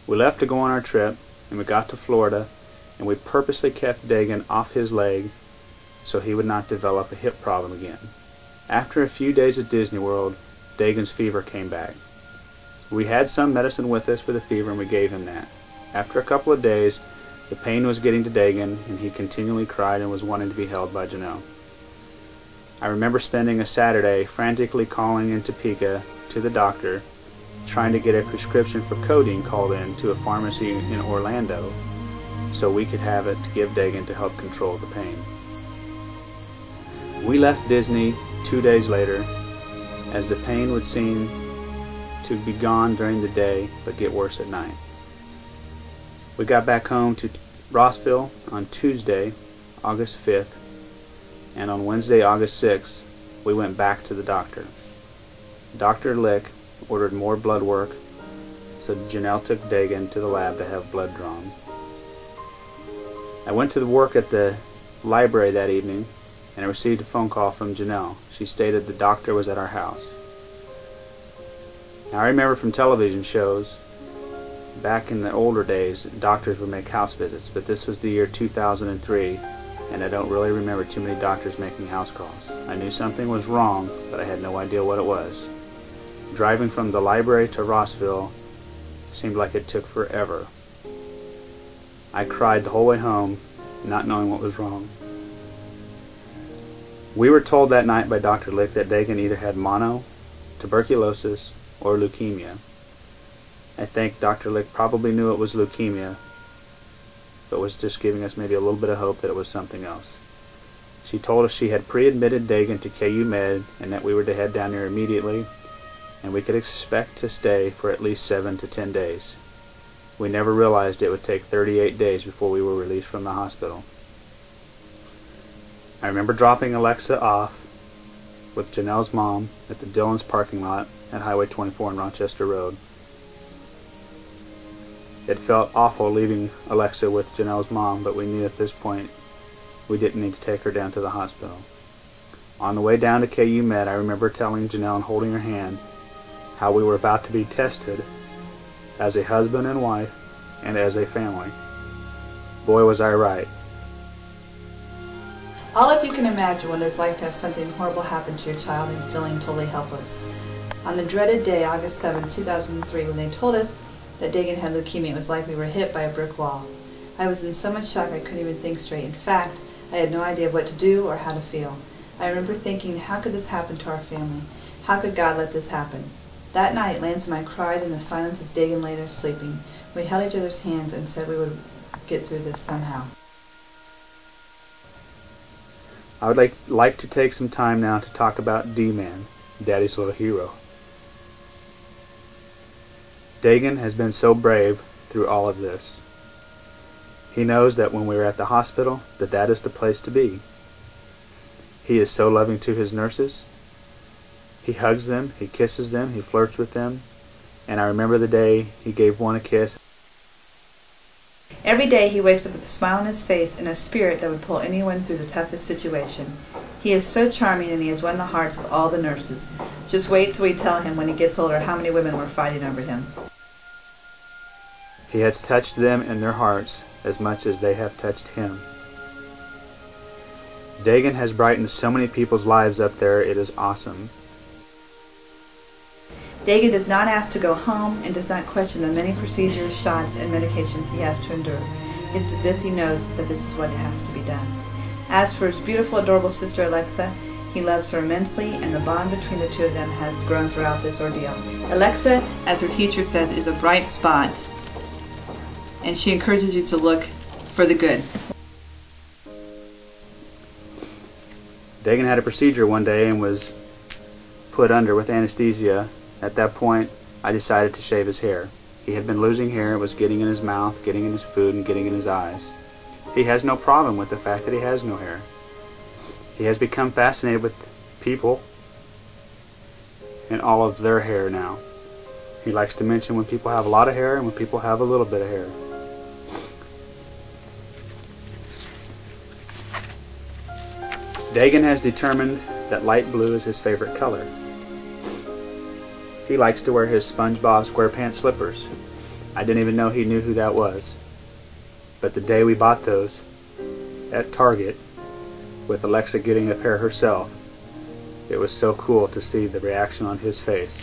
We left to go on our trip, and we got to Florida, and we purposely kept Daegen off his leg so he would not develop a hip problem again. After a few days at Disney World, Dagen's fever came back. We had some medicine with us for the fever, and we gave him that. After a couple of days, the pain was getting to Daegen, and he continually cried and was wanting to be held by Janelle. I remember spending a Saturday frantically calling in Topeka to the doctor, trying to get a prescription for codeine called in to a pharmacy in Orlando so we could have it to give Daegen to help control the pain. We left Disney 2 days later, as the pain would seem to be gone during the day but get worse at night. We got back home to Rossville on Tuesday, August 5th, and on Wednesday, August 6th, we went back to the doctor. Dr. Lick ordered more blood work, so Janelle took Daegen to the lab to have blood drawn. I went to work at the library that evening, and I received a phone call from Janelle. She stated the doctor was at our house. Now, I remember from television shows, back in the older days, doctors would make house visits, but this was the year 2003, and I don't really remember too many doctors making house calls. I knew something was wrong, but I had no idea what it was. Driving from the library to Rossville seemed like it took forever. I cried the whole way home, not knowing what was wrong. We were told that night by Dr. Lick that Daegen either had mono, tuberculosis, or leukemia. I think Dr. Lick probably knew it was leukemia, but was just giving us maybe a little bit of hope that it was something else. She told us she had pre-admitted Daegen to KU Med and that we were to head down there immediately, and we could expect to stay for at least 7 to 10 days. We never realized it would take 38 days before we were released from the hospital. I remember dropping Alexa off with Janelle's mom at the Dillon's parking lot at Highway 24 on Rochester Road. It felt awful leaving Alexa with Janelle's mom, but we knew at this point we didn't need to take her down to the hospital. On the way down to KU Med, I remember telling Janelle and holding her hand how we were about to be tested as a husband and wife and as a family. Boy, was I right. All of you can imagine what it's like to have something horrible happen to your child and feeling totally helpless. On the dreaded day, August 7, 2003, when they told us that Daegen had leukemia, it was like we were hit by a brick wall. I was in so much shock I couldn't even think straight. In fact, I had no idea what to do or how to feel. I remember thinking, how could this happen to our family? How could God let this happen? That night, Lance and I cried in the silence as Daegen lay there sleeping. We held each other's hands and said we would get through this somehow. I would like to take some time now to talk about D-Man, Daddy's little hero. Daegen has been so brave through all of this. He knows that when we're at the hospital, that is the place to be. He is so loving to his nurses. He hugs them, he kisses them, he flirts with them, and I remember the day he gave one a kiss. Every day he wakes up with a smile on his face and a spirit that would pull anyone through the toughest situation. He is so charming, and he has won the hearts of all the nurses. Just wait till we tell him when he gets older how many women were fighting over him. He has touched them in their hearts as much as they have touched him. Daegen has brightened so many people's lives up there, it is awesome. Daegen does not ask to go home and does not question the many procedures, shots, and medications he has to endure. It's as if he knows that this is what has to be done. As for his beautiful, adorable sister Alexa, he loves her immensely, and the bond between the two of them has grown throughout this ordeal. Alexa, as her teacher says, is a bright spot, and she encourages you to look for the good. Daegen had a procedure one day and was put under with anesthesia. At that point, I decided to shave his hair. He had been losing hair. It was getting in his mouth, getting in his food, and getting in his eyes. He has no problem with the fact that he has no hair. He has become fascinated with people and all of their hair now. He likes to mention when people have a lot of hair and when people have a little bit of hair. Daegen has determined that light blue is his favorite color. He likes to wear his SpongeBob SquarePants slippers. I didn't even know he knew who that was. But the day we bought those at Target, with Alexa getting a pair herself, it was so cool to see the reaction on his face.